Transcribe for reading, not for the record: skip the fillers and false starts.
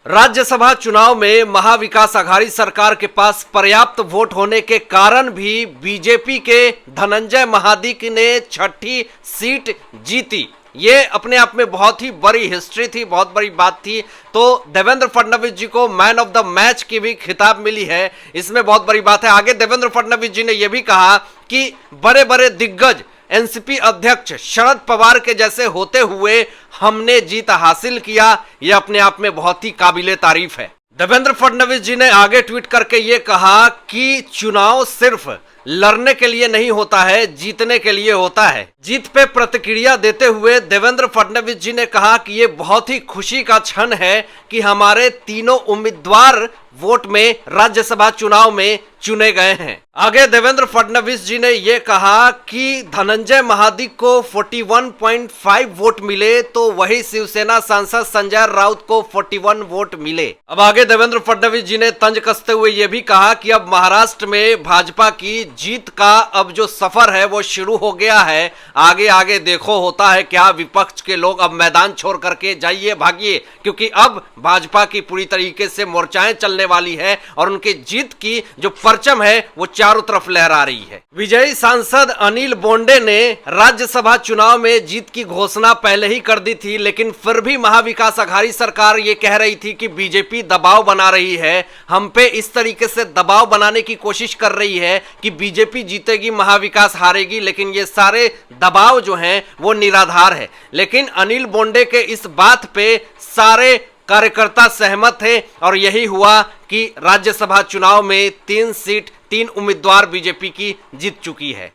राज्यसभा चुनाव में महाविकास अघाड़ी सरकार के पास पर्याप्त वोट होने के कारण भी बीजेपी के धनंजय महादिक ने 6ठी सीट जीती। ये अपने आप में बहुत ही बड़ी हिस्ट्री थी, बहुत बड़ी बात थी। तो देवेंद्र फडणवीस जी को मैन ऑफ द मैच की भी खिताब मिली है, इसमें बहुत बड़ी बात है। आगे देवेंद्र फडणवीस जी ने यह भी कहा कि बड़े बड़े दिग्गज एनसीपी अध्यक्ष शरद पवार के जैसे होते हुए हमने जीत हासिल किया, यह अपने आप में बहुत ही काबिले तारीफ है। देवेंद्र फडणवीस जी ने आगे ट्वीट करके ये कहा कि चुनाव सिर्फ लड़ने के लिए नहीं होता है, जीतने के लिए होता है। जीत पे प्रतिक्रिया देते हुए देवेंद्र फडणवीस जी ने कहा कि ये बहुत ही खुशी का क्षण है कि हमारे तीनों उम्मीदवार वोट में राज्यसभा चुनाव में चुने गए हैं। आगे देवेंद्र फडणवीस जी ने यह कहा कि धनंजय महादिक को 41.5 वोट मिले तो वही शिवसेना सांसद संजय राउत को 41 वोट मिले। अब आगे देवेंद्र फडणवीस जी ने तंज कसते हुए यह भी कहा कि अब महाराष्ट्र में भाजपा की जीत का अब जो सफर है वो शुरू हो गया है। आगे आगे देखो होता है क्या, विपक्ष के लोग अब मैदान छोड़ करके जाइए, भागिए, क्योंकि अब भाजपा की पूरी तरीके से मोर्चाएं चलने वाली है और उनके जीत की जो परचम है वो चारों तरफ लहरा रही है। विजयी सांसद अनिल बोंडे ने राज्यसभा चुनाव में जीत की घोषणा पहले ही कर दी थी, लेकिन फिर भी महाविकास अघाड़ी सरकार ये कह रही थी कि बीजेपी दबाव बना रही है, हम पे इस तरीके से दबाव बनाने की कोशिश कर रही है कि बीजेपी जीतेगी, महाविकास हारेगी। लेकिन ये सारे दबाव जो हैं वो निराधार है। लेकिन अनिल बोंडे के इस बात पे सारे कार्यकर्ता सहमत थे और यही हुआ कि राज्यसभा चुनाव में 3 सीट 3 उम्मीदवार बीजेपी की जीत चुकी है।